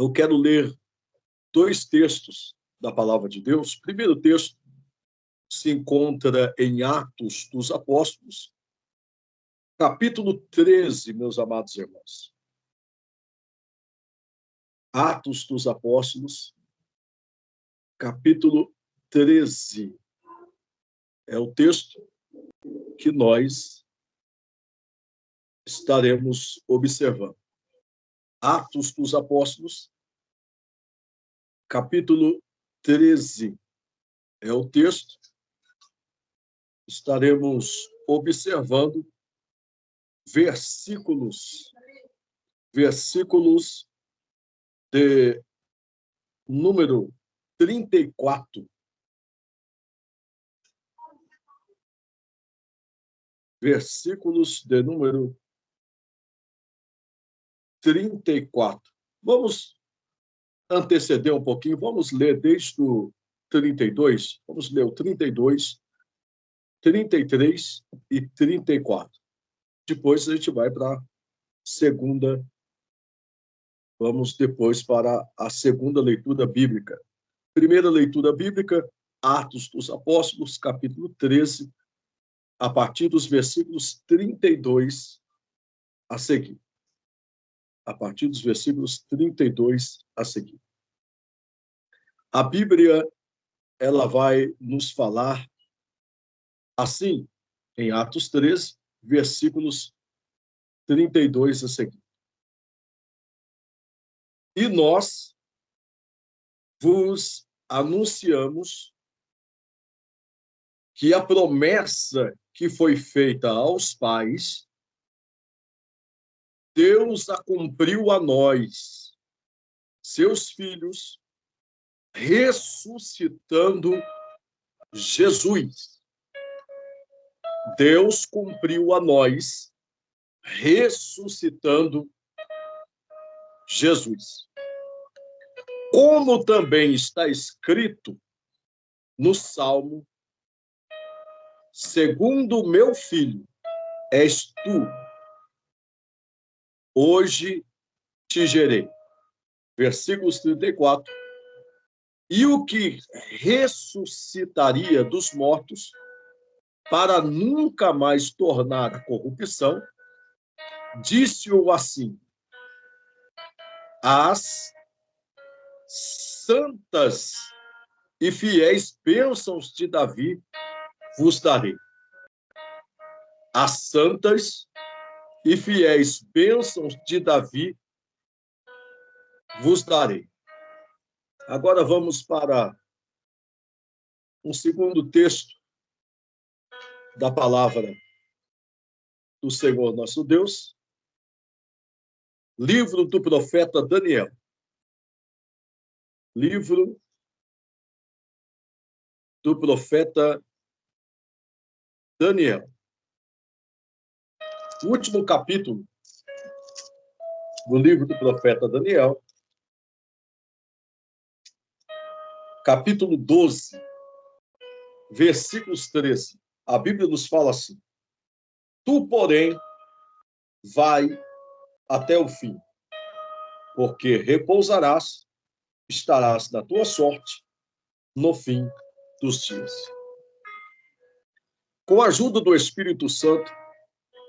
Eu quero ler dois textos da palavra de Deus. O primeiro texto se encontra em Atos dos Apóstolos, capítulo 13, meus amados irmãos. Atos dos Apóstolos, capítulo 13. É o texto que nós estaremos observando. Atos dos Apóstolos, capítulo 13. É o texto que estaremos observando versículos de número 34. Versículos de número 34. Vamos anteceder um pouquinho, vamos ler desde o 32, vamos ler o 32, 33 e 34. Depois a gente vai para a segunda, vamos depois para a segunda leitura bíblica. Primeira leitura bíblica, Atos dos Apóstolos, capítulo 13, a partir dos versículos 32 a seguir. A partir dos versículos 32 a seguir. A Bíblia, ela vai nos falar assim, em Atos 13, versículos 32 a seguir. E nós vos anunciamos que a promessa que foi feita aos pais, Deus a cumpriu a nós, seus filhos, ressuscitando Jesus. Deus cumpriu a nós, ressuscitando Jesus. Como também está escrito no Salmo, segundo meu filho, és tu, hoje te gerei. Versículos 34. E o que ressuscitaria dos mortos, para nunca mais tornar a corrupção, disse-o assim: as santas e fiéis bênçãos de Davi vos darei. As santas e fiéis bênçãos de Davi vos darei. Agora vamos para um segundo texto da palavra do Senhor nosso Deus, livro do profeta Daniel. Livro do profeta Daniel. O último capítulo do livro do profeta Daniel, capítulo 12, versículos 13. A Bíblia nos fala assim: tu, porém, vai até o fim, porque repousarás, estarás na tua sorte no fim dos dias. Com a ajuda do Espírito Santo,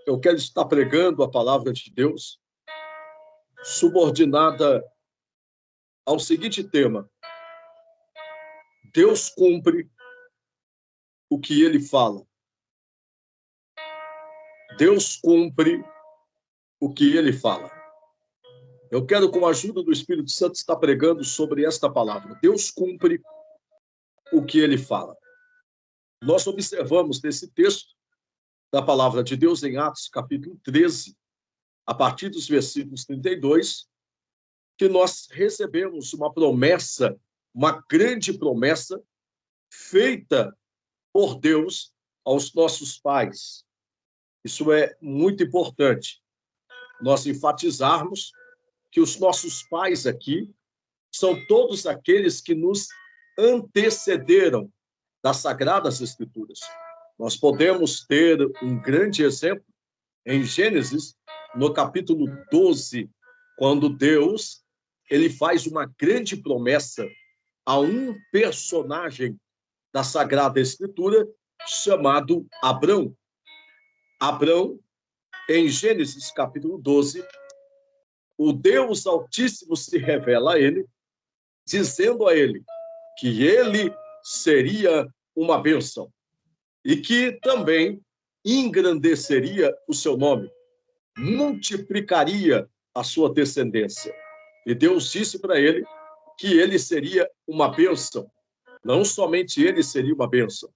eu quero estar pregando a palavra de Deus, subordinada ao seguinte tema: Deus cumpre o que ele fala. Deus cumpre o que ele fala. Eu quero, com a ajuda do Espírito Santo, estar pregando sobre esta palavra. Deus cumpre o que ele fala. Nós observamos nesse texto da palavra de Deus em Atos, capítulo 13, a partir dos versículos 32, que nós recebemos uma promessa, uma grande promessa, feita por Deus aos nossos pais. Isso é muito importante, nós enfatizarmos que os nossos pais aqui são todos aqueles que nos antecederam das Sagradas Escrituras. Nós podemos ter um grande exemplo em Gênesis, no capítulo 12, quando Deus ele faz uma grande promessa a um personagem da Sagrada Escritura chamado Abrão. Abrão, em Gênesis capítulo 12, o Deus Altíssimo se revela a ele, dizendo a ele que ele seria uma bênção e que também engrandeceria o seu nome, multiplicaria a sua descendência. E Deus disse para ele que ele seria uma bênção. Não somente ele seria uma bênção,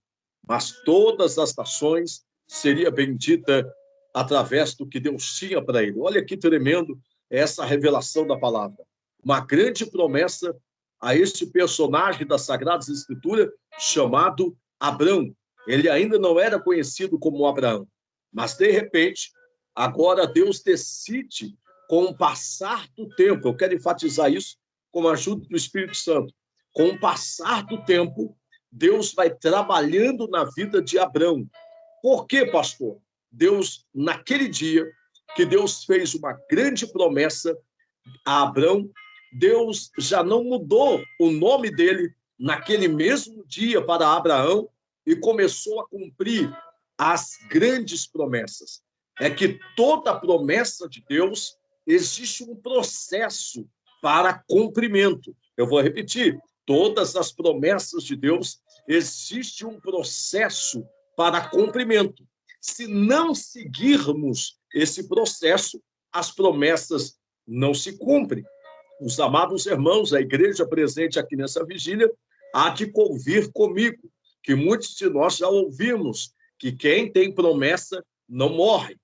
mas todas as nações seria bendita através do que Deus tinha para ele. Olha que tremendo essa revelação da palavra. Uma grande promessa a este personagem da Sagrada Escritura chamado Abrão. Ele ainda não era conhecido como Abraão, mas de repente, agora Deus decide, com o passar do tempo, eu quero enfatizar isso com a ajuda do Espírito Santo, com o passar do tempo, Deus vai trabalhando na vida de Abrão. Por quê, pastor? Deus, naquele dia que Deus fez uma grande promessa a Abrão, Deus já não mudou o nome dele naquele mesmo dia para Abraão e começou a cumprir as grandes promessas. É que toda promessa de Deus existe um processo para cumprimento. Eu vou repetir, todas as promessas de Deus existe um processo para cumprimento. Se não seguirmos esse processo, as promessas não se cumprem. Os amados irmãos, a igreja presente aqui nessa vigília, há de convir comigo, que muitos de nós já ouvimos, que quem tem promessa não morre.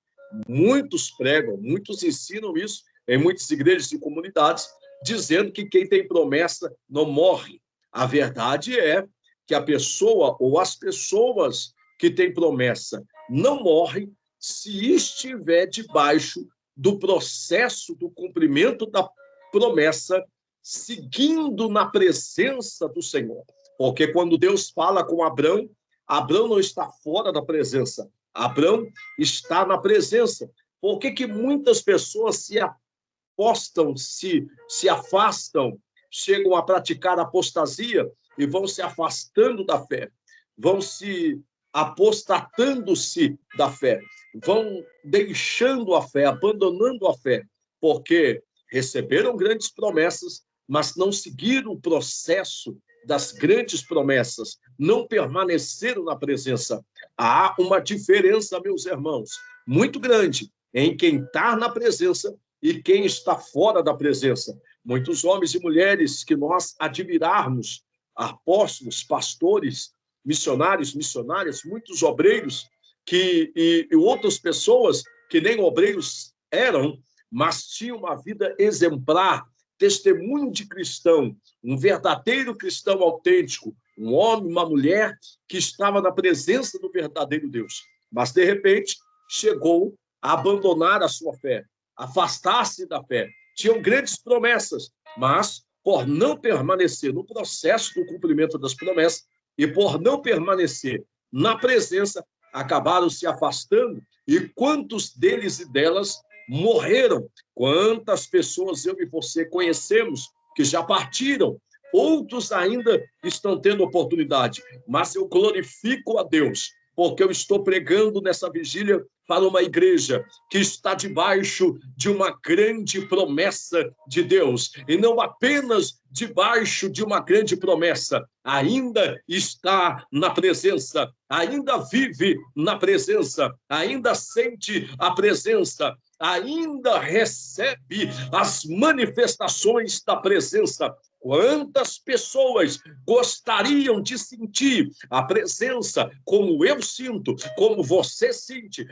Muitos pregam, muitos ensinam isso em muitas igrejas e comunidades, dizendo que quem tem promessa não morre. A verdade é que a pessoa ou as pessoas que têm promessa não morrem se estiver debaixo do processo do cumprimento da promessa, seguindo na presença do Senhor. Porque quando Deus fala com Abrão, Abrão não está fora da presença, Abrão está na presença. Por que muitas pessoas se apostam, se afastam, chegam a praticar apostasia e vão se afastando da fé, vão se apostatando-se da fé, vão deixando a fé, abandonando a fé, porque receberam grandes promessas, mas não seguiram o processo das grandes promessas, não permaneceram na presença. Há uma diferença, meus irmãos, muito grande em quem está na presença e quem está fora da presença. Muitos homens e mulheres que nós admirarmos, apóstolos, pastores, missionários, missionárias, muitos obreiros e outras pessoas que nem obreiros eram, mas tinham uma vida exemplar, testemunho de cristão, um verdadeiro cristão autêntico, um homem, uma mulher que estava na presença do verdadeiro Deus. Mas, de repente, chegou a abandonar a sua fé, afastar-se da fé. Tinham grandes promessas, mas, por não permanecer no processo do cumprimento das promessas e por não permanecer na presença, acabaram se afastando. E quantos deles e delas morreram? Quantas pessoas eu e você conhecemos que já partiram? Outros ainda estão tendo oportunidade, mas eu glorifico a Deus, porque eu estou pregando nessa vigília para uma igreja que está debaixo de uma grande promessa de Deus, e não apenas debaixo de uma grande promessa, ainda está na presença, ainda vive na presença, ainda sente a presença, ainda recebe as manifestações da presença. Quantas pessoas gostariam de sentir a presença como eu sinto, como você sente,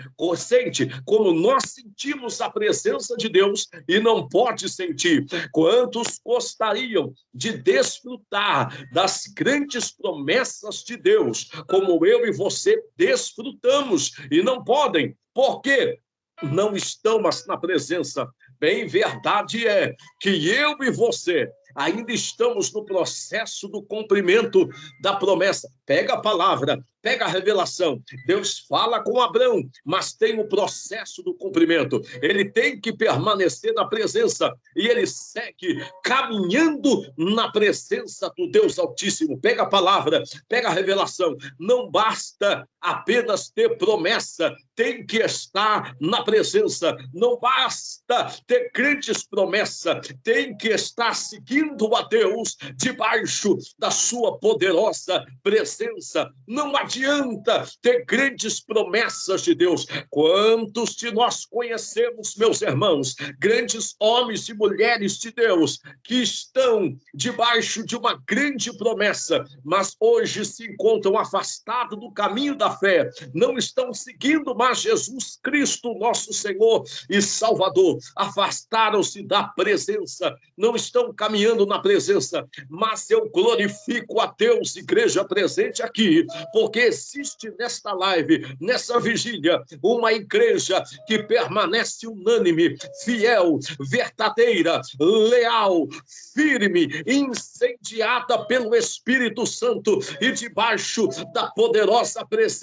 como nós sentimos a presença de Deus e não pode sentir? Quantos gostariam de desfrutar das grandes promessas de Deus, como eu e você desfrutamos e não podem? Por quê? Não estão mais na presença. Bem, verdade é que eu e você Ainda estamos no processo do cumprimento da promessa. Pega a palavra, pega a revelação. Deus fala com Abraão, mas tem o processo do cumprimento. Ele tem que permanecer na presença e ele segue caminhando na presença do Deus Altíssimo. Pega a palavra, pega a revelação. Não basta apenas ter promessa, tem que estar na presença. Não basta ter grandes promessas, tem que estar seguindo a Deus debaixo da sua poderosa presença. Não adianta ter grandes promessas de Deus. Quantos de nós conhecemos, meus irmãos, grandes homens e mulheres de Deus que estão debaixo de uma grande promessa, mas hoje se encontram afastados do caminho da fé, não estão seguindo mais Jesus Cristo, nosso Senhor e Salvador, afastaram-se da presença, não estão caminhando na presença. Mas eu glorifico a Deus, igreja presente aqui, porque existe nesta live, nessa vigília, uma igreja que permanece unânime, fiel, verdadeira, leal, firme, incendiada pelo Espírito Santo e debaixo da poderosa presença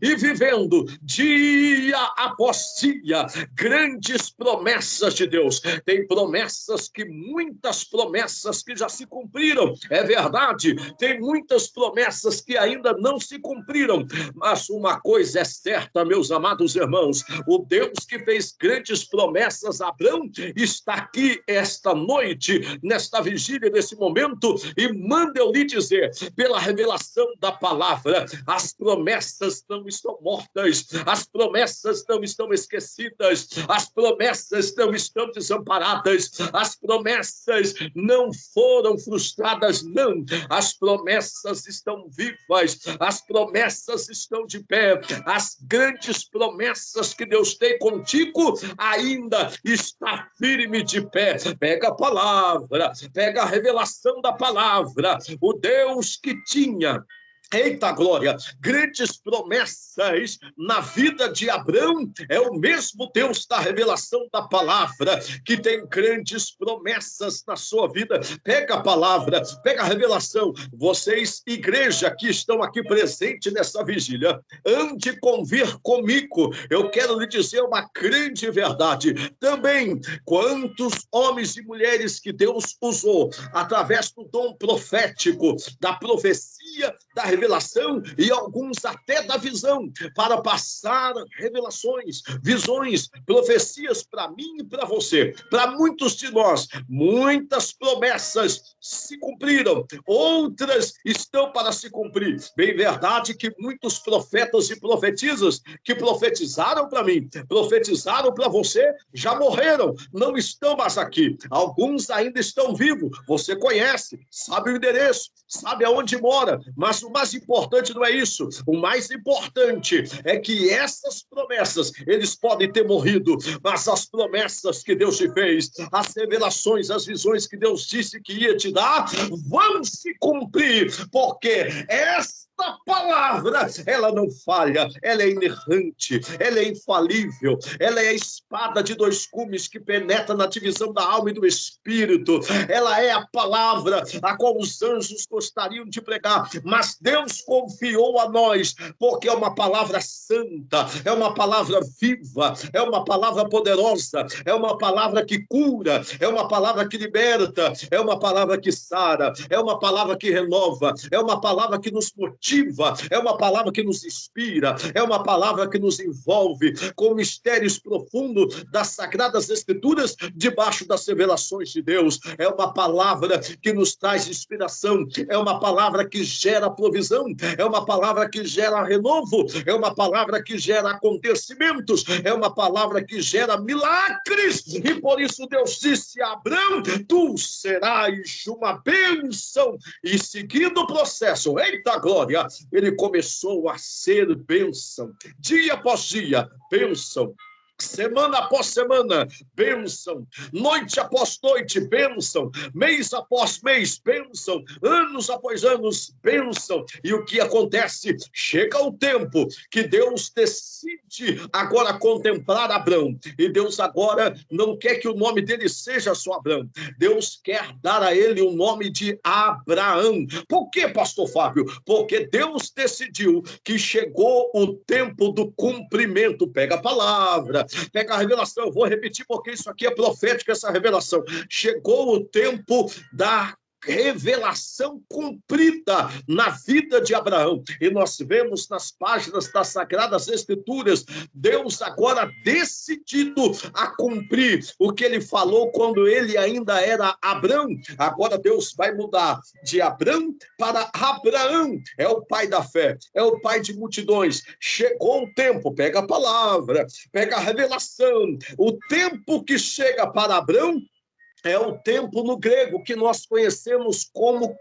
e vivendo dia após dia grandes promessas de Deus. Tem promessas que, muitas promessas que já se cumpriram, é verdade, tem muitas promessas que ainda não se cumpriram, mas uma coisa é certa, meus amados irmãos, o Deus que fez grandes promessas a Abraão está aqui esta noite, nesta vigília, nesse momento, e manda eu lhe dizer, pela revelação da palavra, as promessas não estão mortas, as promessas não estão esquecidas, as promessas não estão desamparadas, as promessas não foram frustradas, não, as promessas estão vivas, as promessas estão de pé, as grandes promessas que Deus tem contigo ainda está firme de pé. Pega a palavra, pega a revelação da palavra, o Deus que tinha, eita glória, grandes promessas na vida de Abraão, é o mesmo Deus da revelação da palavra, que tem grandes promessas na sua vida. Pega a palavra, pega a revelação. Vocês, igreja, que estão aqui presentes nessa vigília, ande convir comigo. Eu quero lhe dizer uma grande verdade. Também, quantos homens e mulheres que Deus usou através do dom profético, da profecia, da revelação e alguns até da visão, para passar revelações, visões, profecias para mim e para você. Para muitos de nós, muitas promessas se cumpriram, outras estão para se cumprir. Bem verdade que muitos profetas e profetisas que profetizaram para mim, profetizaram para você, já morreram, não estão mais aqui. Alguns ainda estão vivos, você conhece, sabe o endereço, sabe aonde mora, mas o mais importante não é isso. O mais importante é que essas promessas, eles podem ter morrido, mas as promessas que Deus te fez, as revelações, as visões que Deus disse que ia te dar, vão se cumprir, porque essa palavra, ela não falha, ela é inerrante, ela é infalível, ela é a espada de dois gumes que penetra na divisão da alma e do espírito, ela é a palavra a qual os anjos gostariam de pregar, mas Deus confiou a nós, porque é uma palavra santa, é uma palavra viva, é uma palavra poderosa, é uma palavra que cura, é uma palavra que liberta, é uma palavra que sara, é uma palavra que renova, é uma palavra que nos motiva, é uma palavra que nos inspira, é uma palavra que nos envolve com mistérios profundos das Sagradas Escrituras, debaixo das revelações de Deus. É uma palavra que nos traz inspiração, é uma palavra que gera provisão, é uma palavra que gera renovo, é uma palavra que gera acontecimentos, é uma palavra que gera milagres, e por isso Deus disse a Abraão, tu serás uma bênção, e seguindo o processo, eita glória, ele começou a ser bênção, dia após dia, bênção, Semana após semana, bênção. Noite após noite, bênção. Mês após mês, bênção. Anos após anos, bênção. E o que acontece? Chega o tempo que Deus decide agora contemplar Abrão. E Deus agora não quer que o nome dele seja só Abrão. Deus quer dar a ele o nome de Abraão. Por que, pastor Fábio? Porque Deus decidiu que chegou o tempo do cumprimento. Pega a palavra. Pega a revelação, eu vou repetir porque isso aqui é profético, essa revelação. Chegou o tempo da revelação cumprida na vida de Abraão. E nós vemos nas páginas das Sagradas Escrituras, Deus agora decidido a cumprir o que ele falou quando ele ainda era Abrão. Agora Deus vai mudar de Abrão para Abraão. É o pai da fé, é o pai de multidões. Chegou o tempo, pega a palavra, pega a revelação. O tempo que chega para Abrão é o tempo no grego que nós conhecemos como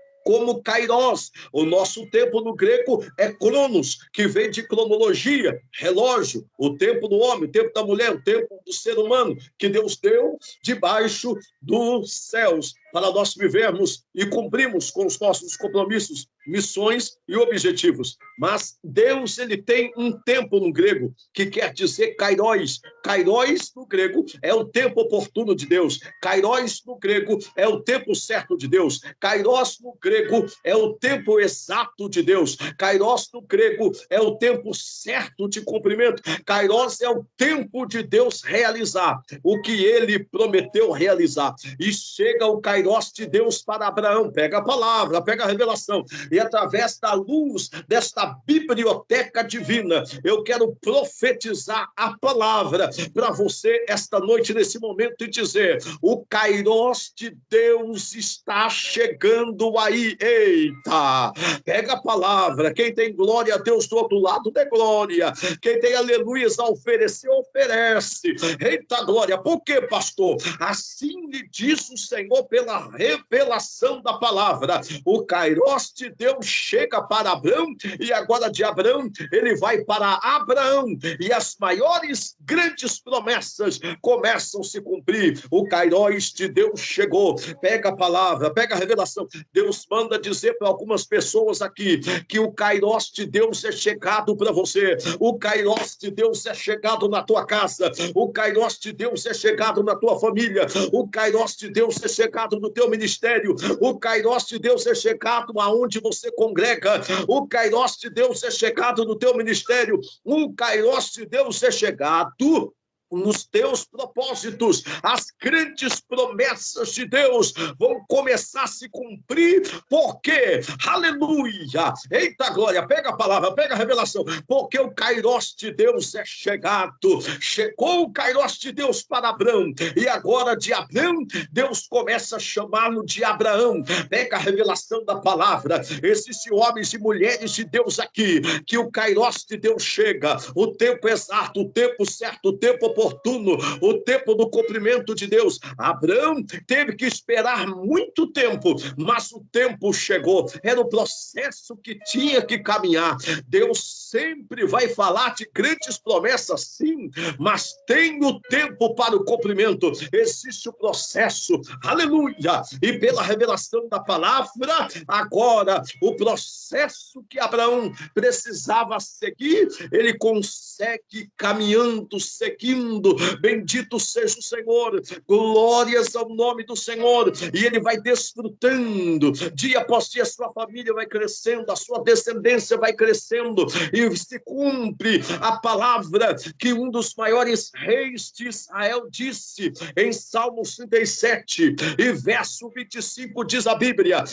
Kairos. O nosso tempo no grego é cronos, que vem de cronologia, relógio. O tempo do homem, o tempo da mulher, o tempo do ser humano, que Deus deu debaixo dos céus, para nós vivermos e cumprirmos com os nossos compromissos, missões e objetivos. Mas Deus, ele tem um tempo no grego, que quer dizer kairos. Kairos no grego é o tempo oportuno de Deus. Kairos no grego é o tempo certo de Deus. Kairos no grego é o tempo exato de Deus. Kairos no grego é o tempo certo de cumprimento. Kairos é o tempo de Deus realizar o que ele prometeu realizar. E chega o Kairos de Deus para Abraão. Pega a palavra, pega a revelação. E através da luz desta biblioteca divina, eu quero profetizar a palavra para você esta noite, nesse momento, e dizer: o Kairos de Deus está chegando aí. Eita! Pega a palavra. Quem tem glória a Deus do outro lado, dê glória. Quem tem aleluias a oferecer, oferece. Eita glória. Por quê, pastor? Assim lhe diz o Senhor pela revelação da palavra. O Kairos de Deus chega para Abrão, e agora de Abrão ele vai para Abraão, e as maiores grandes promessas começam a se cumprir. O Kairos de Deus chegou. Pega a palavra, pega a revelação. Deus manda dizer para algumas pessoas aqui que o Kairos de Deus é chegado para você. O Kairos de Deus é chegado na tua casa. O Kairos de Deus é chegado na tua família. O Kairos de Deus é chegado no teu ministério. O Kairos de Deus é chegado aonde você congrega. O Kairos de Deus é chegado no teu ministério. O Kairos de Deus é chegado nos teus propósitos. As grandes promessas de Deus vão começar a se cumprir, porque, aleluia, eita glória, pega a palavra, pega a revelação, porque o Kairos de Deus é chegado. Chegou o Kairos de Deus para Abrão, e agora de Abrão, Deus começa a chamá-lo de Abraão. Pega a revelação da palavra. Existem homens e mulheres de Deus aqui, que o Kairos de Deus chega, o tempo exato, o tempo certo, o tempo oportuno, o tempo do cumprimento de Deus. Abraão teve que esperar muito tempo, mas o tempo chegou. Era o processo que tinha que caminhar. Deus sempre vai falar de grandes promessas, sim, mas tem o tempo para o cumprimento. Existe o processo, aleluia, e pela revelação da palavra, agora o processo que Abraão precisava seguir, ele consegue caminhando, seguindo. Bendito seja o Senhor, glórias ao nome do Senhor. E ele vai desfrutando, dia após dia, a sua família vai crescendo, a sua descendência vai crescendo, e se cumpre a palavra que um dos maiores reis de Israel disse em Salmos 37 e verso 25, diz a Bíblia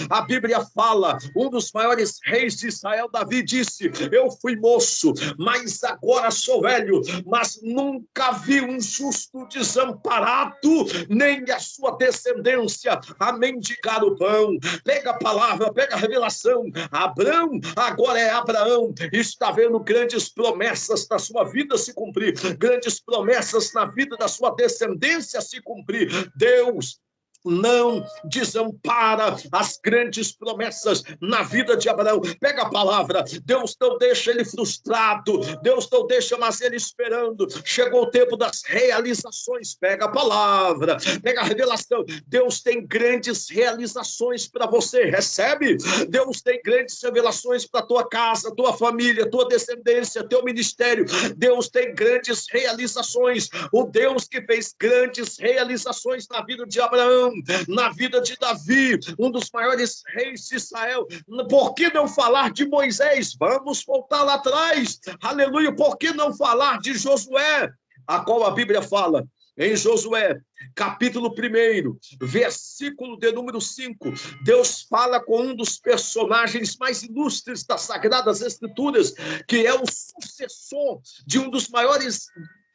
fala, um dos maiores reis de Israel, Davi, disse: eu fui moço, mas agora sou velho, mas nunca vi um justo desamparado, nem a sua descendência a mendigar o pão. Pega a palavra, pega a revelação. Abrão agora é Abraão, está vendo grandes promessas na sua vida se cumprir, grandes promessas na vida da sua descendência se cumprir. Deus não desampara as grandes promessas na vida de Abraão. Pega a palavra. Deus não deixa ele frustrado, Deus não deixa mais ele esperando. Chegou o tempo das realizações. Pega a palavra, pega a revelação. Deus tem grandes realizações para você, recebe? Deus tem grandes revelações para tua casa, tua família, tua descendência, teu ministério. Deus tem grandes realizações. O Deus que fez grandes realizações na vida de Abraão, na vida de Davi, um dos maiores reis de Israel. Por que não falar de Moisés? Vamos voltar lá atrás. Aleluia. Por que não falar de Josué, a qual a Bíblia fala em Josué, capítulo 1, versículo de número 5, Deus fala com um dos personagens mais ilustres das Sagradas Escrituras, que é o sucessor de um dos maiores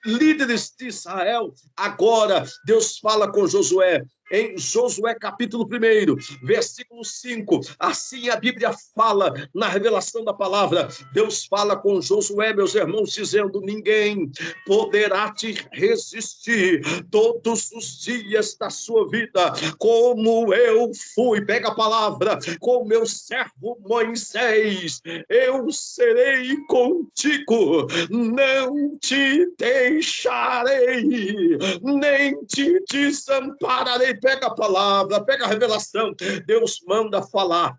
líderes de Israel. Agora, Deus fala com Josué, em Josué capítulo 1, versículo 5, assim a Bíblia fala na revelação da palavra. Deus fala com Josué, meus irmãos, dizendo: ninguém poderá te resistir todos os dias da sua vida, como eu fui, pega a palavra, com meu servo Moisés, eu serei contigo, não te deixarei, nem te desampararei. Pega a palavra, pega a revelação. Deus manda falar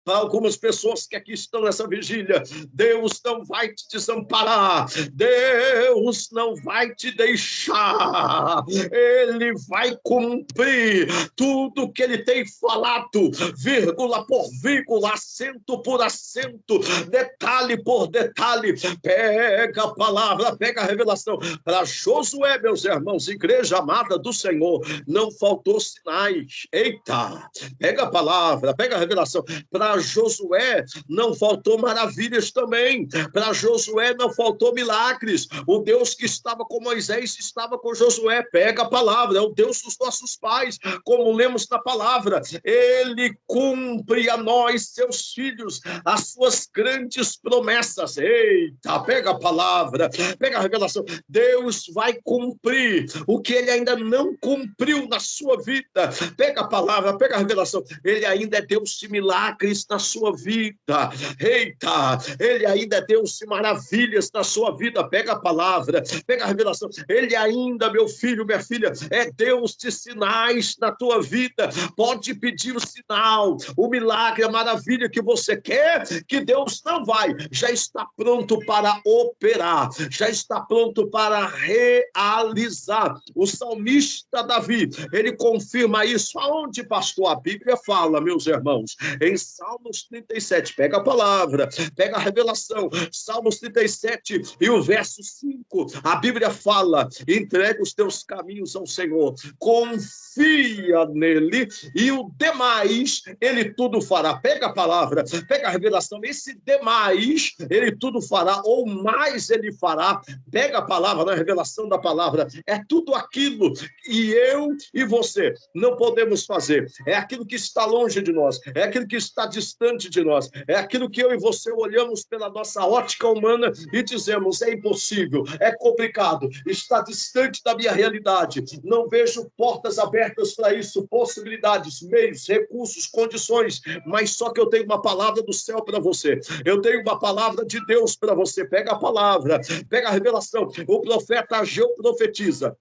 para algumas pessoas que aqui estão nessa vigília. Deus não vai te desamparar, Deus não vai te deixar, Ele vai cumprir tudo que Ele tem falado, vírgula por vírgula, acento por acento, detalhe por detalhe. Pega a palavra, pega a revelação. Para Josué, meus irmãos, igreja amada do Senhor, não faltou sinais. Eita, pega a palavra, pega a revelação. Para Josué não faltou maravilhas também. Para Josué não faltou milagres. O Deus que estava com Moisés estava com Josué. Pega a palavra, é o Deus dos nossos pais, como lemos na palavra. Ele cumpre a nós, seus filhos, as suas grandes promessas. Eita, pega a palavra, pega a revelação. Deus vai cumprir o que Ele ainda não cumpriu na sua vida. Pega a palavra, pega a revelação. Ele ainda é Deus de milagres na sua vida. Eita, Ele ainda é Deus de maravilhas na sua vida. Pega a palavra, pega a revelação. Ele ainda, meu filho, minha filha, é Deus de sinais na tua vida. Pode pedir o sinal, o milagre, a maravilha que você quer, que Deus não vai. Já está pronto para operar, já está pronto para realizar. O salmista Davi, ele confirma isso. Aonde, pastor? A Bíblia fala, meus irmãos, em Salmos 37, pega a palavra, pega a revelação, Salmos 37 e o verso 5, a Bíblia fala: entrega os teus caminhos ao Senhor, confia nele e o demais ele tudo fará. Pega a palavra, pega a revelação, esse demais ele tudo fará, ou mais ele fará. Pega a palavra, na revelação da palavra, é tudo aquilo que eu e você não podemos fazer, é aquilo que está longe de nós, é aquilo que está distante de nós, é aquilo que eu e você olhamos pela nossa ótica humana e dizemos: é impossível, é complicado, está distante da minha realidade, não vejo portas abertas para isso, possibilidades, meios, recursos, condições, mas só que eu tenho uma palavra do céu para você, eu tenho uma palavra de Deus para você. Pega a palavra, pega a revelação. O profeta Ageu profetiza.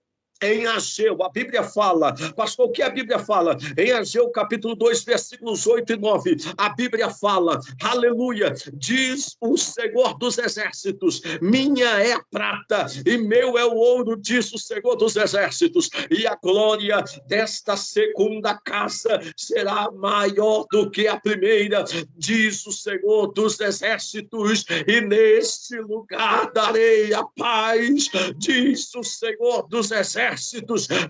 Em Ageu, a Bíblia fala, pastor, o que a Bíblia fala? Em Ageu, capítulo 2, versículos 8 e 9, a Bíblia fala, aleluia, diz o Senhor dos Exércitos: minha é a prata e meu é o ouro, diz o Senhor dos Exércitos, e a glória desta segunda casa será maior do que a primeira, diz o Senhor dos Exércitos, e neste lugar darei a paz, diz o Senhor dos Exércitos.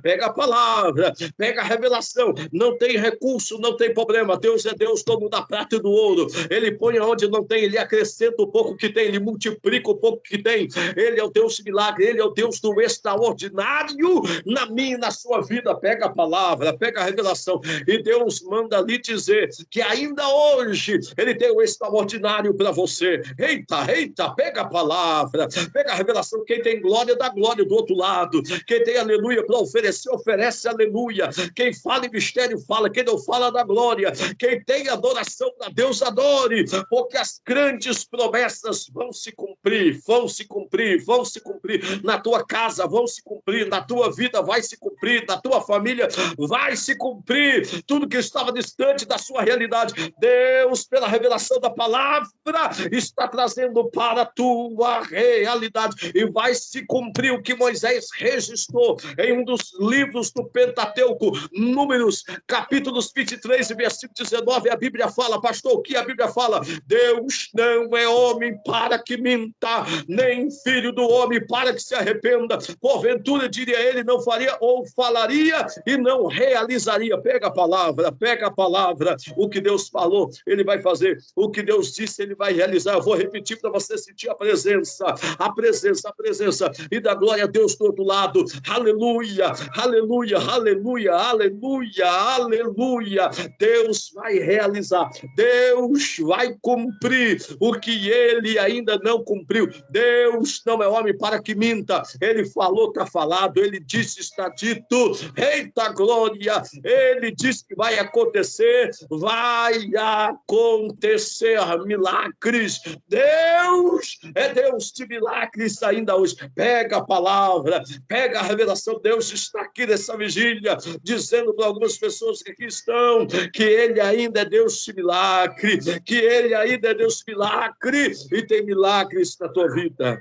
Pega a palavra, pega a revelação. Não tem recurso, não tem problema. Deus é Deus, dono da prata e do ouro. Ele põe onde não tem, ele acrescenta o pouco que tem, ele multiplica o pouco que tem. Ele é o Deus de milagre, ele é o Deus do extraordinário na minha e na sua vida. Pega a palavra, pega a revelação. E Deus manda lhe dizer que ainda hoje ele tem o extraordinário para você. Eita, pega a palavra, pega a revelação. Quem tem glória, dá glória do outro lado. Quem tem aleluia. Para oferecer, oferece, aleluia. Quem fala em mistério, fala. Quem não fala, da glória. Quem tem adoração para Deus, adore. Porque as grandes promessas vão se cumprir, vão se cumprir, vão se cumprir. Na tua casa vão se cumprir, na tua vida vai se cumprir, na tua família vai se cumprir. Tudo que estava distante da sua realidade, Deus, pela revelação da palavra, está trazendo para a tua realidade. E vai se cumprir o que Moisés registrou em um dos livros do Pentateuco, Números, capítulos 23 e versículo 19. A Bíblia fala, pastor, o que a Bíblia fala? Deus não é homem para que minta, nem filho do homem para que se arrependa. Porventura, diria ele, não faria ou falaria e não realizaria. Pega a palavra, pega a palavra. O que Deus falou, ele vai fazer. O que Deus disse, ele vai realizar. Eu vou repetir para você sentir a presença, a presença, a presença. E da glória a Deus do outro lado. Aleluia, aleluia, aleluia, aleluia, aleluia. Deus vai realizar. Deus vai cumprir o que ele ainda não cumpriu. Deus não é homem para que minta. Ele falou, está falado. Ele disse, está dito. Eita glória! Ele disse que vai acontecer. Vai acontecer milagres. Deus é Deus de milagres ainda hoje. Pega a palavra, pega a revelação. Deus está aqui nessa vigília, dizendo para algumas pessoas que aqui estão, que ele ainda é Deus de milagre, que ele ainda é Deus de milagre, e tem milagres na tua vida.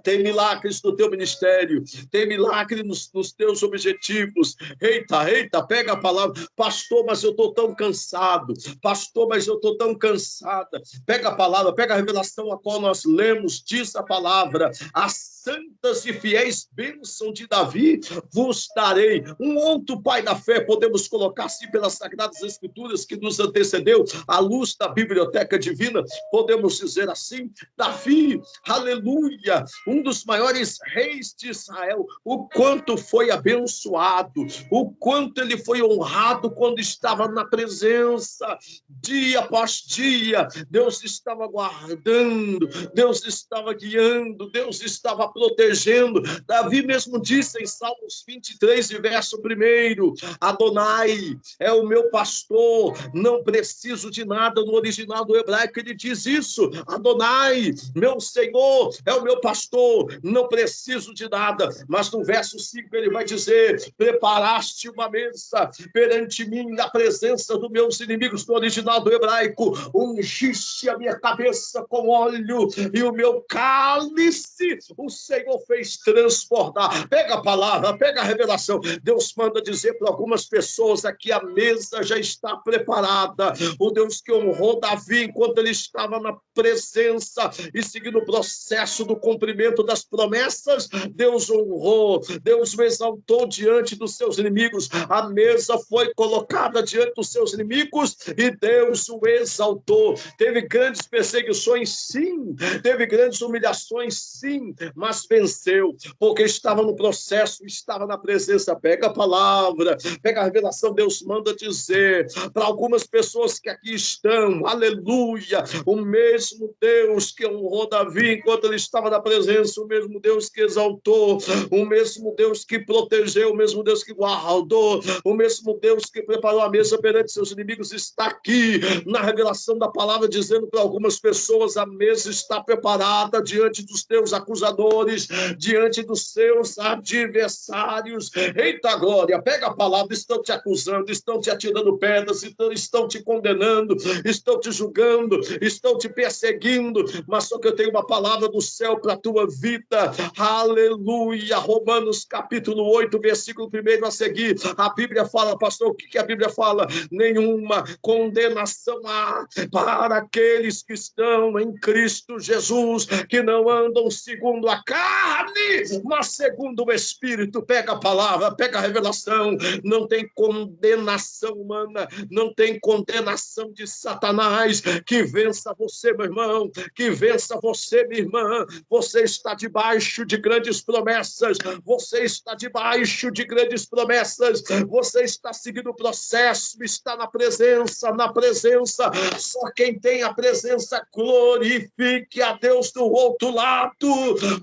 Tem milagres no teu ministério, tem milagre nos teus objetivos. Eita, eita, pega a palavra. Pastor, mas eu estou tão cansado. Pastor, mas eu estou tão cansada. Pega a palavra, pega a revelação a qual nós lemos, diz a palavra. As santas e fiéis bênçãos de Davi vos darei. Um outro pai da fé, podemos colocar assim pelas Sagradas Escrituras que nos antecedeu, à luz da biblioteca divina, podemos dizer assim, Davi, aleluia, um dos maiores reis de Israel, o quanto foi abençoado, o quanto ele foi honrado quando estava na presença, dia após dia, Deus estava guardando, Deus estava guiando, Deus estava protegendo. Davi mesmo disse em Salmos 23, verso 1, Adonai é o meu pastor, não preciso de nada. No original do hebraico ele diz isso, Adonai, meu Senhor, é o meu pastor, não preciso de nada. Mas no verso 5 ele vai dizer, preparaste uma mesa perante mim na presença dos meus inimigos. No original do hebraico, ungiste a minha cabeça com óleo e o meu cálice o Senhor fez transbordar. Pega a palavra, pega a revelação. Deus manda dizer para algumas pessoas aqui, a mesa já está preparada. O Deus que honrou Davi enquanto ele estava na presença e seguindo o processo do cumprimento das promessas, Deus honrou, Deus o exaltou diante dos seus inimigos. A mesa foi colocada diante dos seus inimigos e Deus o exaltou. Teve grandes perseguições, sim, teve grandes humilhações, sim, mas venceu, porque estava no processo, estava na presença. Pega a palavra, pega a revelação. Deus manda dizer para algumas pessoas que aqui estão, aleluia, o mesmo Deus que honrou Davi enquanto ele estava na presença, o mesmo Deus que exaltou, o mesmo Deus que protegeu, o mesmo Deus que guardou, o mesmo Deus que preparou a mesa perante seus inimigos, está aqui na revelação da palavra, dizendo para algumas pessoas, a mesa está preparada diante dos teus acusadores, diante dos seus adversários. Eita glória, pega a palavra. Estão te acusando, estão te atirando pedras, estão te condenando, estão te julgando, estão te perseguindo, mas só que eu tenho uma palavra do céu para a tua vida, aleluia. Romanos capítulo 8, versículo 1 a seguir, a Bíblia fala, pastor, o que a Bíblia fala? Nenhuma condenação há para aqueles que estão em Cristo Jesus, que não andam segundo a carne, mas segundo o Espírito. Pega a palavra, pega a revelação. Não tem condenação humana, não tem condenação de Satanás que vença você, meu irmão, que vença você, minha irmã. Você está debaixo de grandes promessas, você está debaixo de grandes promessas, você está seguindo o processo, está na presença, na presença. Só quem tem a presença, glorifique a Deus do outro lado,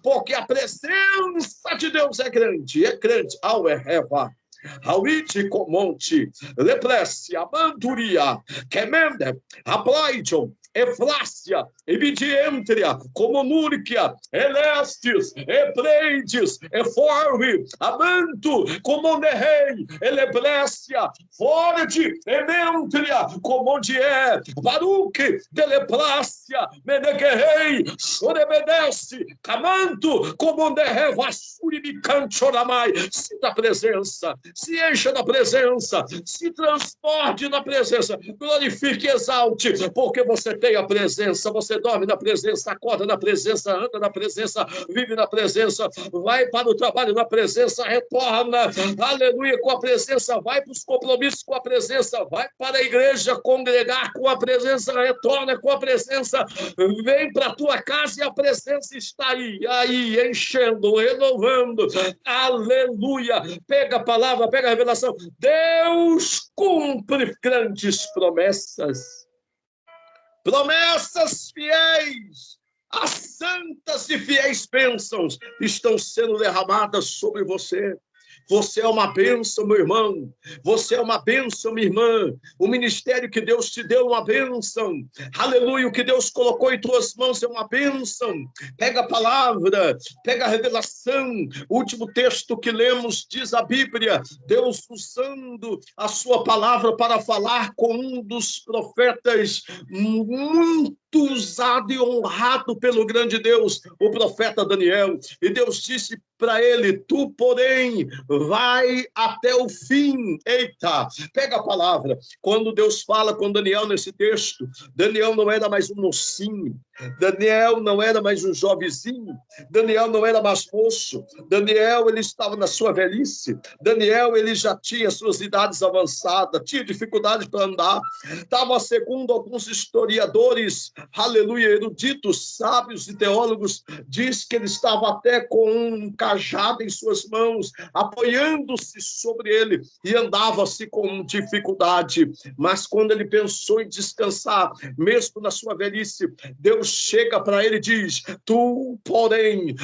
porque porque a presença de Deus é grande, ao erreva. Hawiti Comonte, Lepresse, Amanduria, Kemende, Aplaiton, Eflácia, Ebidientria, Comonúrquia, Elestes, Epleides, Eforme, Amanto, Comonerrei, Eleblécia, Forde, Ementria, Comondie, Baruque, Deleplácia, Meneguerrei, Sorebedece, Camanto, Comonderrei, Vassuri, Bicanchoramai. Sinta a presença, se encha da presença, se transporte na presença, glorifique e exalte, porque você tem a presença, você dorme na presença, acorda na presença, anda na presença, vive na presença, vai para o trabalho na presença, retorna, aleluia, com a presença, vai para os compromissos com a presença, vai para a igreja congregar com a presença, retorna com a presença, vem para a tua casa e a presença está aí, enchendo, renovando, aleluia, pega a palavra, pega a revelação, Deus cumpre grandes promessas fiéis, as santas e fiéis bênçãos estão sendo derramadas sobre você. Você é uma bênção, meu irmão. Você é uma bênção, minha irmã. O ministério que Deus te deu é uma bênção. Aleluia. O que Deus colocou em tuas mãos é uma bênção. Pega a palavra, pega a revelação. O último texto que lemos diz a Bíblia, Deus usando a sua palavra para falar com um dos profetas muito usado e honrado pelo grande Deus, o profeta Daniel. E Deus disse para ele, tu, porém, vai até o fim. Eita, pega a palavra. Quando Deus fala com Daniel nesse texto, Daniel não era mais um mocinho, Daniel não era mais um jovenzinho, Daniel não era mais moço, Daniel, ele estava na sua velhice, Daniel, ele já tinha suas idades avançadas, tinha dificuldade para andar, estava, segundo alguns historiadores, aleluia, eruditos, sábios e teólogos, diz que ele estava até com um cajado em suas mãos, apoiando-se sobre ele, e andava-se com dificuldade, mas quando ele pensou em descansar, mesmo na sua velhice, Deus chega para ele e diz, tu, porém,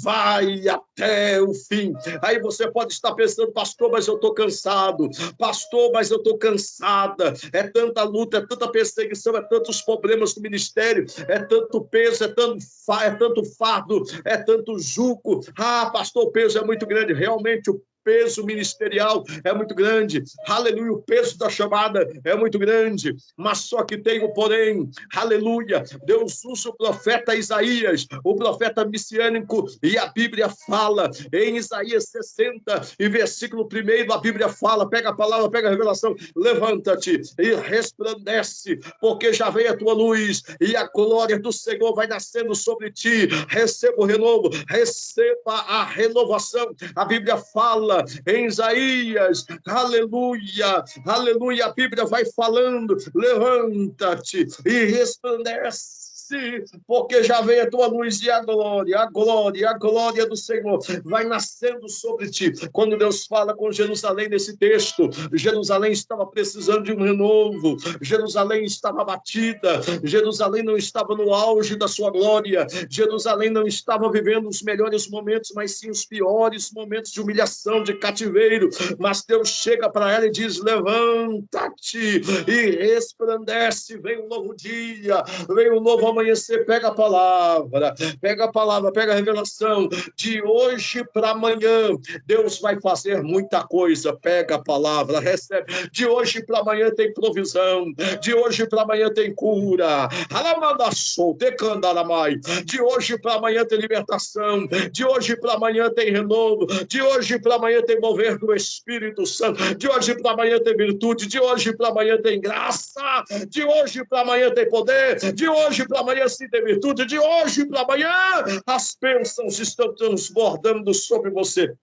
vai até o fim. Aí você pode estar pensando, pastor, mas eu estou cansado, pastor, mas eu estou cansada, é tanta luta, é tanta perseguição, é tantos problemas no ministério, é tanto peso, é tanto fardo, é tanto jugo. Ah, pastor, o peso é muito grande. Realmente o peso ministerial é muito grande, aleluia, o peso da chamada é muito grande, mas só que tem o porém, aleluia, Deus usa o profeta Isaías, o profeta messiânico, e a Bíblia fala, em Isaías 60, e versículo 1, a Bíblia fala, pega a palavra, pega a revelação, levanta-te e resplandece, porque já veio a tua luz, e a glória do Senhor vai nascendo sobre ti, receba o renovo, receba a renovação, a Bíblia fala, em Isaías, aleluia, aleluia, a Bíblia vai falando, levanta-te e resplandece, porque já veio a tua luz e a glória do Senhor vai nascendo sobre ti. Quando Deus fala com Jerusalém nesse texto, Jerusalém estava precisando de um renovo, Jerusalém estava abatida, Jerusalém não estava no auge da sua glória, Jerusalém não estava vivendo os melhores momentos, mas sim os piores momentos de humilhação, de cativeiro, mas Deus chega para ela e diz, levanta-te e resplandece, vem um novo dia, vem um novo amanhecer, pega a palavra, pega a revelação, de hoje para amanhã, Deus vai fazer muita coisa, pega a palavra, recebe, de hoje para amanhã tem provisão, de hoje para amanhã tem cura, de hoje para amanhã tem libertação, de hoje para amanhã tem renovo, de hoje para amanhã tem mover do Espírito Santo, de hoje para amanhã tem virtude, de hoje para amanhã tem graça, de hoje para amanhã tem poder, de hoje para amanhã sim tem virtude, de hoje para amanhã as bênçãos estão transbordando sobre você.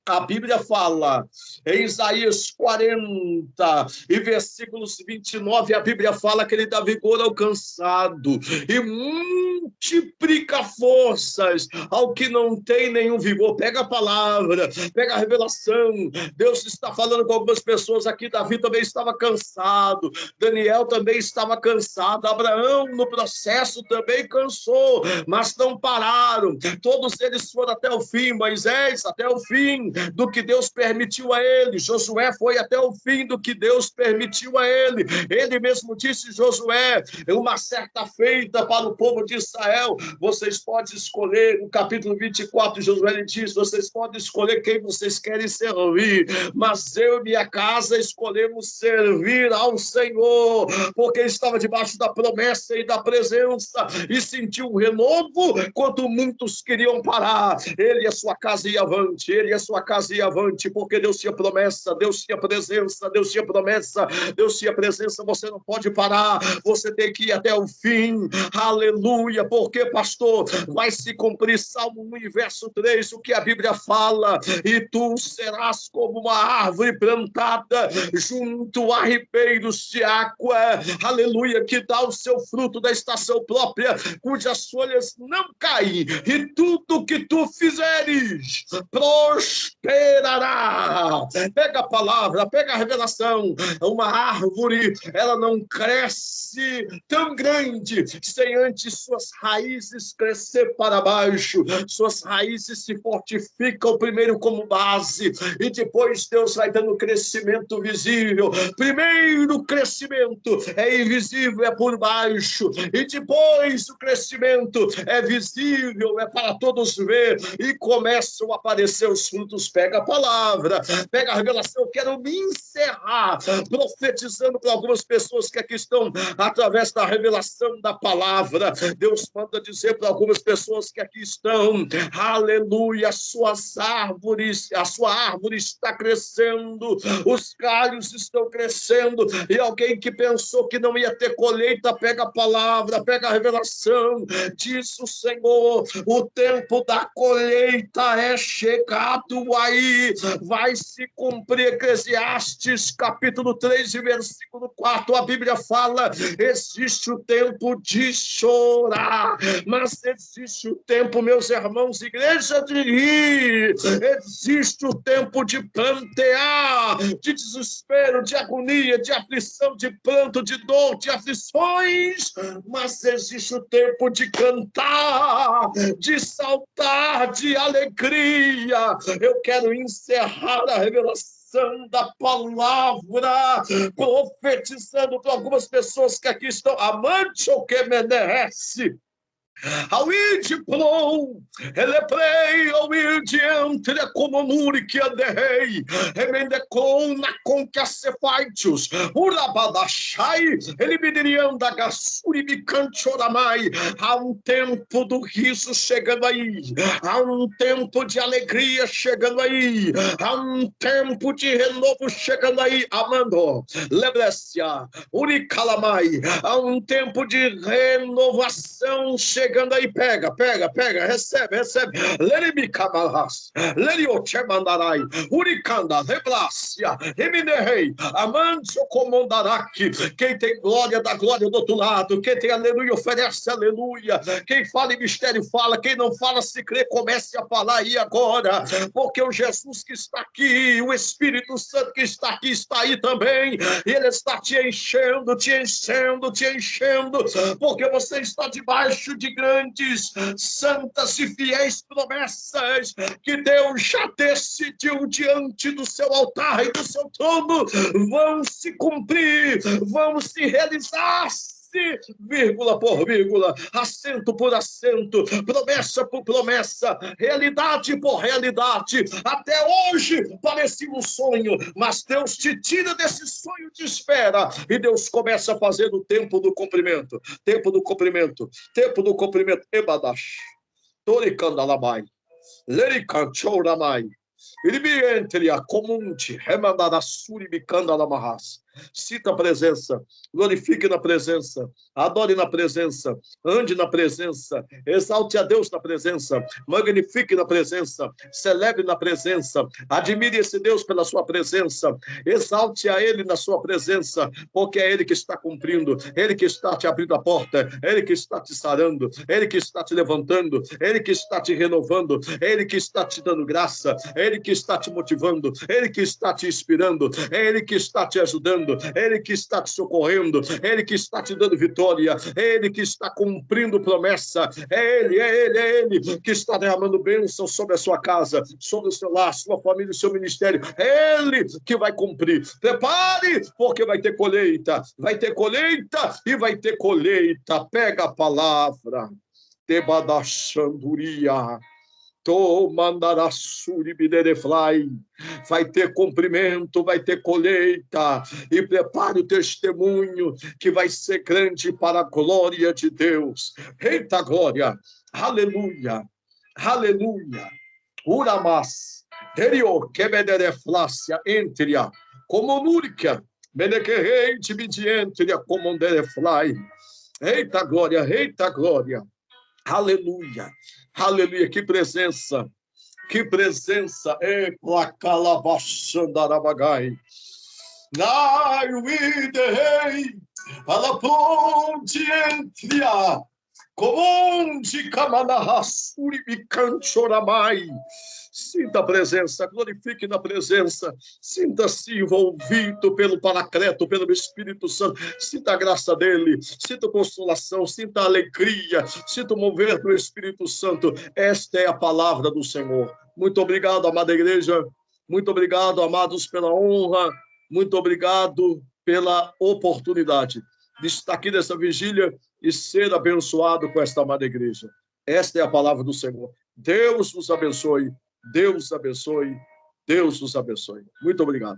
A Bíblia fala, em Isaías 40 e versículos 29, a Bíblia fala que ele dá vigor ao cansado e multiplica forças ao que não tem nenhum vigor. Pega a palavra, pega a revelação. Deus está falando com algumas pessoas aqui. Davi também estava cansado, Daniel também estava cansado, Abraão no processo também cansou, mas não pararam. Todos eles foram até o fim, Moisés até o fim do que Deus permitiu a ele, Josué foi até o fim do que Deus permitiu a ele. Ele mesmo disse, Josué, uma certa feita para o povo de Israel, vocês podem escolher, no capítulo 24, Josué ele diz, vocês podem escolher quem vocês querem servir, mas eu e minha casa escolhemos servir ao Senhor, porque ele estava debaixo da promessa e da presença, e sentiu um renovo, quando muitos queriam parar, ele e a sua casa ia avante, ele e a sua casa ia avante, porque Deus tinha promessa, Deus tinha presença, Deus tinha promessa, Deus tinha presença, você não pode parar, você tem que ir até o fim, aleluia, porque pastor, vai se cumprir Salmo 1, verso 3, o que a Bíblia fala, e tu serás como uma árvore plantada junto a ribeiros de água, aleluia, que dá o seu fruto da estação própria, cujas folhas não caem, e tudo que tu fizeres prosperará. Pega a palavra, pega a revelação. Uma árvore, ela não cresce tão grande sem antes suas raízes crescer para baixo. Suas raízes se fortificam primeiro como base e depois Deus vai dando crescimento visível. Primeiro crescimento é invisível, é por baixo, e depois o crescimento é visível, é para todos ver, e começam a aparecer os frutos. Pega a palavra, pega a revelação. Eu quero me encerrar profetizando para algumas pessoas que aqui estão através da revelação da palavra. Deus manda dizer para algumas pessoas que aqui estão, aleluia, a sua árvore está crescendo, os galhos estão crescendo, e alguém que pensou que não ia ter colheita, pega a palavra, pega a revelação, diz o Senhor, o tempo da colheita é chegado aí, vai se cumprir. Eclesiastes capítulo 3 e versículo 4, a Bíblia fala, existe o tempo de chorar, mas existe o tempo, meus irmãos, igreja, de rir, existe o tempo de plantear, de desespero, de agonia, de aflição, de pranto, de dor, de aflições, mas existe o tempo de cantar, de saltar, de alegria. Eu quero encerrar a revelação da palavra, profetizando para algumas pessoas que aqui estão, amante ou que merece. Auide plou, eleprei, auide entre a comunuri que andei, emendecou na conca cefaitius, urabadachai, ele me dirianda gassuri me canchoramai. Há um tempo do riso chegando aí, há um tempo de alegria chegando aí, há um tempo de renovo chegando aí, amando, lebrecia, uricalamai, há um tempo de renovação chegando aí. Pega, recebe, lerimi kamalas, lerio chemandarai, uricanda, reblácia, eminehei, amanso comandaraki. Quem tem glória, dá glória do outro lado, quem tem aleluia, oferece aleluia, quem fala em mistério, fala, quem não fala, se crê, comece a falar aí agora, porque o Jesus que está aqui, o Espírito Santo que está aqui, está aí também, e ele está te enchendo, porque você está debaixo de grandes, santas e fiéis promessas que Deus já decidiu diante do seu altar e do seu trono, vão se cumprir, vão se realizar, vírgula por vírgula, acento por acento, promessa por promessa, realidade por realidade. Até hoje parecia um sonho, mas Deus te tira desse sonho de espera e Deus começa a fazer o tempo do cumprimento, ebadash, toricandalamai, lericanchoramai, iribientria comunte, remandarassuri bicandalamahas. Sinta a presença, glorifique na presença, adore na presença, ande na presença, exalte a Deus na presença, magnifique na presença, celebre na presença, admire esse Deus pela sua presença, exalte a Ele na sua presença, porque é Ele que está cumprindo, Ele que está te abrindo a porta, Ele que está te sarando, Ele que está te levantando, Ele que está te renovando, Ele que está te dando graça, Ele que está te motivando, Ele que está te inspirando, é Ele que está te ajudando, é Ele que está te socorrendo, é Ele que está te dando vitória, é Ele que está cumprindo promessa, é Ele que está derramando bênção sobre a sua casa, sobre o seu lar, sua família, o seu ministério, é Ele que vai cumprir. Prepare, porque vai ter colheita e vai ter colheita. Pega a palavra, Tebadachanduria. Vai ter cumprimento, vai ter colheita, e prepare o testemunho que vai ser grande para a glória de Deus. Eita glória, aleluia, aleluia. Uramas, Terio, Kebedereflácia, Entria, Comunúrica, Menequerrei, Tibidientria, Comundereflai. Eita glória, aleluia, aleluia, que presença, é Placalabachandarabagai. Nai, Uidei, Alaprontientria, Comonde Camanahasuri, Bicanchoramai. Sinta a presença, glorifique na presença, sinta-se envolvido pelo Paracleto, pelo Espírito Santo, sinta a graça dele, sinta a consolação, sinta a alegria, sinta o mover do Espírito Santo. Esta é a palavra do Senhor. Muito obrigado, amada igreja, muito obrigado, amados, pela honra, muito obrigado pela oportunidade de estar aqui nessa vigília e ser abençoado com esta amada igreja. Esta é a palavra do Senhor. Deus nos abençoe. Deus abençoe, Deus nos abençoe. Muito obrigado.